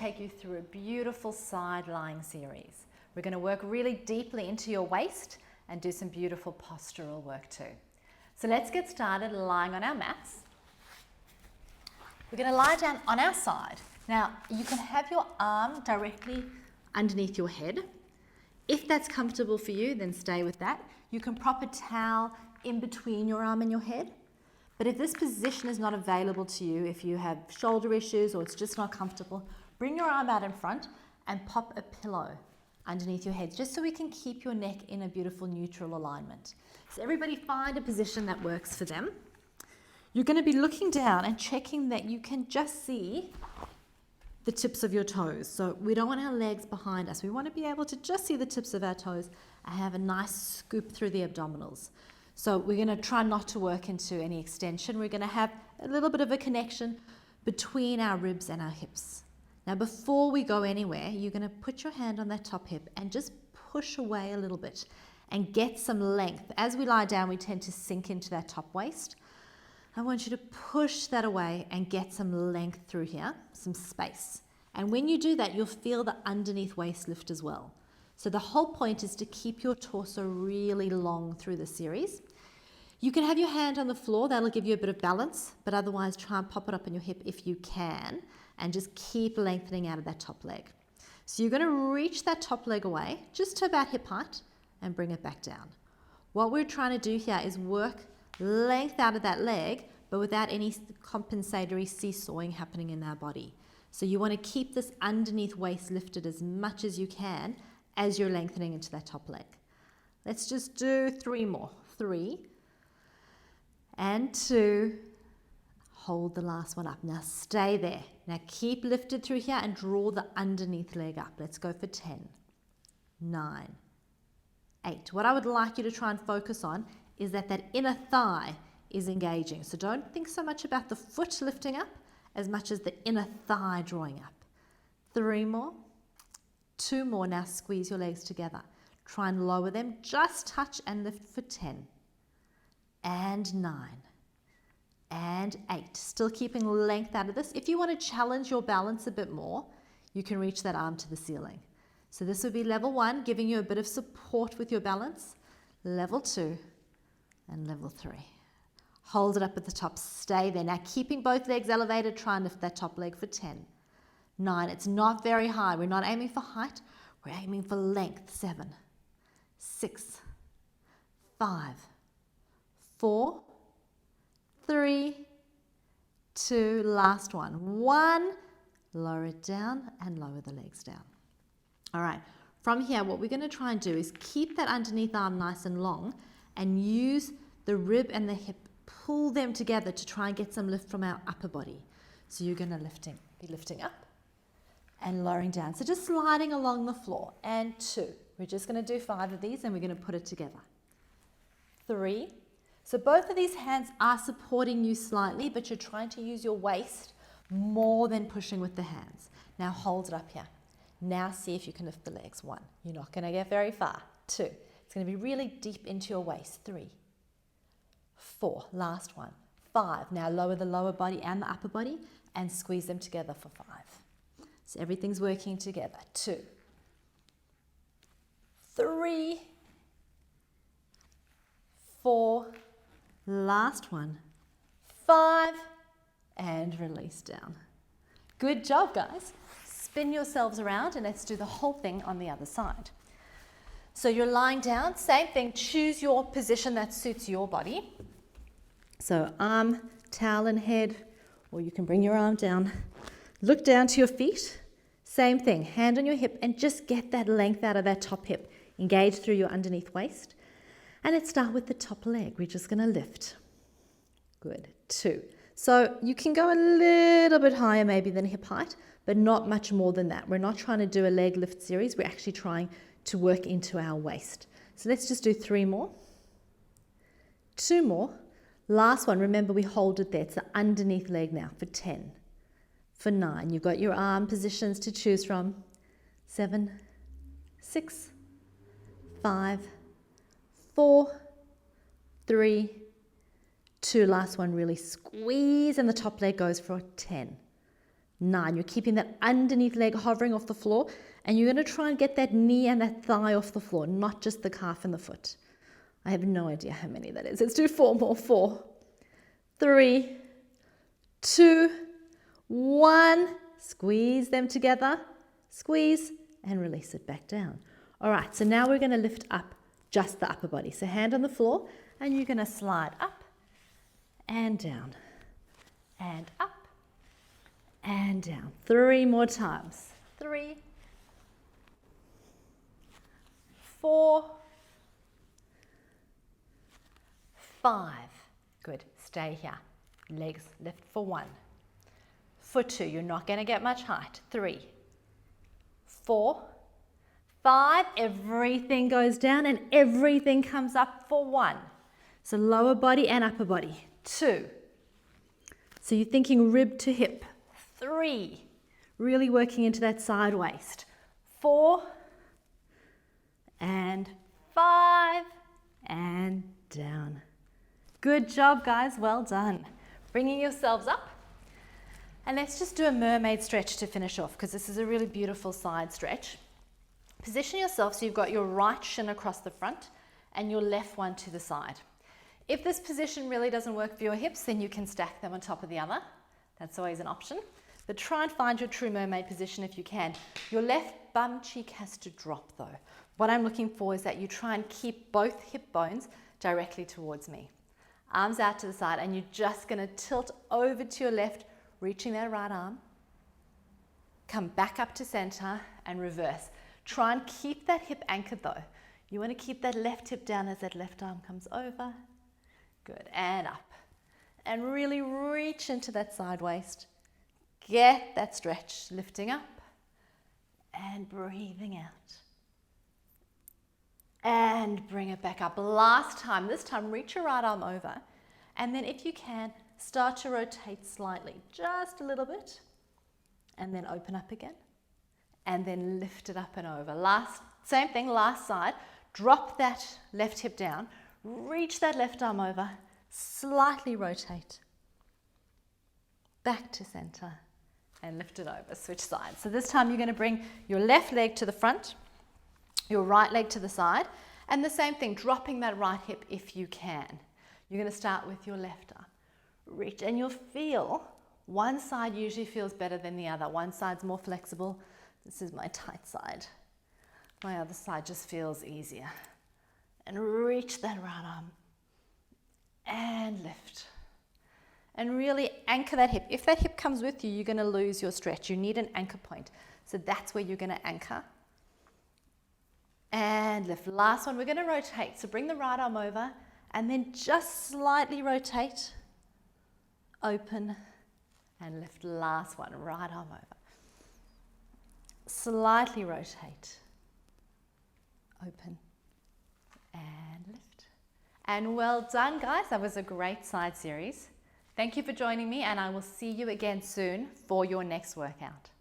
take you through a beautiful side lying series. We're going to work really deeply into your waist and do some beautiful postural work too. So let's get started lying on our mats. We're going to lie down on our side. Now, you can have your arm directly underneath your head. If that's comfortable for you, then stay with that. You can prop a towel in between your arm and your head. But if this position is not available to you, if you have shoulder issues or it's just not comfortable, bring your arm out in front and pop a pillow underneath your head, just so we can keep your neck in a beautiful neutral alignment. So everybody find a position that works for them. You're going to be looking down and checking that you can just see the tips of your toes. So we don't want our legs behind us. We want to be able to just see the tips of our toes and have a nice scoop through the abdominals. So we're going to try not to work into any extension. We're going to have a little bit of a connection between our ribs and our hips. Now, before we go anywhere, you're going to put your hand on that top hip and just push away a little bit and get some length. As we lie down, we tend to sink into that top waist. I want you to push that away and get some length through here, some space. And when you do that, you'll feel the underneath waist lift as well. So the whole point is to keep your torso really long through the series. You can have your hand on the floor, that'll give you a bit of balance, but otherwise try and pop it up on your hip if you can, and just keep lengthening out of that top leg. So you're going to reach that top leg away, just to about hip height, and bring it back down. What we're trying to do here is work length out of that leg, but without any compensatory seesawing happening in our body. So you want to keep this underneath waist lifted as much as you can as you're lengthening into that top leg. Let's just do 3 more. 3 and 2. Hold the last one up. Now stay there. Now keep lifted through here and draw the underneath leg up. Let's go for 10, 9, 8. What I would like you to try and focus on is that inner thigh is engaging. So don't think so much about the foot lifting up as much as the inner thigh drawing up. 3 more. 2 more. Now squeeze your legs together. Try and lower them. Just touch and lift for 10. And 9. And 8. Still keeping length out of this. If you want to challenge your balance a bit more, you can reach that arm to the ceiling. So this would be level 1, giving you a bit of support with your balance. Level 2 and level 3. Hold it up at the top. Stay there. Now keeping both legs elevated, try and lift that top leg for 10. 9. It's not very high. We're not aiming for height. We're aiming for length. 7, 6, 5, 4, 3, 2. Last one. 1. Lower it down and lower the legs down. All right. From here, what we're going to try and do is keep that underneath arm nice and long and use the rib and the hip. Pull them together to try and get some lift from our upper body. So you're going to be lifting up and lowering down. So just sliding along the floor. And 2. We're just going to do 5 of these and we're going to put it together. 3. So both of these hands are supporting you slightly, but you're trying to use your waist more than pushing with the hands. Now hold it up here. Now see if you can lift the legs. 1. You're not going to get very far. 2. It's going to be really deep into your waist. 3, 4. Last one. 5. Now lower the lower body and the upper body and squeeze them together for 5. So everything's working together. 2, 3, 4. Last one. 5. And release down. Good job, guys. Spin yourselves around and let's do the whole thing on the other side. So you're lying down, same thing, choose your position that suits your body. So arm, towel and head, or you can bring your arm down. Look down to your feet, same thing, hand on your hip and just get that length out of that top hip. Engage through your underneath waist. And let's start with the top leg. We're just going to lift. Good. 2. So you can go a little bit higher maybe than hip height, but not much more than that. We're not trying to do a leg lift series. We're actually trying to work into our waist. So let's just do 3 more. 2 more. Last one. Remember, we hold it there. It's the underneath leg now for 10. For 9. You've got your arm positions to choose from. 7, 6, 5, 4, 3, 2. Last one. Really squeeze and the top leg goes for 10, 9. You're keeping that underneath leg hovering off the floor, and you're going to try and get that knee and that thigh off the floor, not just the calf and the foot. I have no idea how many that is. Let's do 4 more. 4, 3, 2, 1. Squeeze them together. Squeeze and release it back down. All right, so now we're going to lift up just the upper body. So hand on the floor, and you're going to slide up and down and up and down. 3 more times. 3, 4, 5. Good. Stay here. Legs lift for 1. For 2. You're not going to get much height. 3, 4, 5. Everything goes down and everything comes up for 1. So lower body and upper body. 2. So you're thinking rib to hip. 3. Really working into that side waist. 4 and 5 and down. Good job, guys. Well done. Bringing yourselves up. And let's just do a mermaid stretch to finish off, because this is a really beautiful side stretch. Position yourself so you've got your right shin across the front and your left one to the side. If this position really doesn't work for your hips, then you can stack them on top of the other. That's always an option. But try and find your true mermaid position if you can. Your left bum cheek has to drop though. What I'm looking for is that you try and keep both hip bones directly towards me. Arms out to the side, and you're just going to tilt over to your left, reaching that right arm. Come back up to center and reverse. Try and keep that hip anchored though. You want to keep that left hip down as that left arm comes over. Good, and up. And really reach into that side waist. Get that stretch, lifting up and breathing out. And bring it back up. Last time, this time reach your right arm over, and then if you can, start to rotate slightly, just a little bit, and then open up again, and then lift it up and over. Same thing, last side. Drop that left hip down, reach that left arm over, slightly rotate, back to center, and lift it over. Switch sides. So this time you're going to bring your left leg to the front, your right leg to the side, and the same thing, dropping that right hip if you can. You're going to start with your left arm. Reach, and you'll feel one side usually feels better than the other. One side's more flexible. This is my tight side. My other side just feels easier. And reach that right arm and lift. And really anchor that hip. If that hip comes with you, you're going to lose your stretch. You need an anchor point. So that's where you're going to anchor. And lift. Last one, we're going to rotate. So bring the right arm over and then just slightly rotate. Open and lift. Last one, right arm over. Slightly rotate. Open and lift. And well done, guys. That was a great side series. Thank you for joining me, and I will see you again soon for your next workout.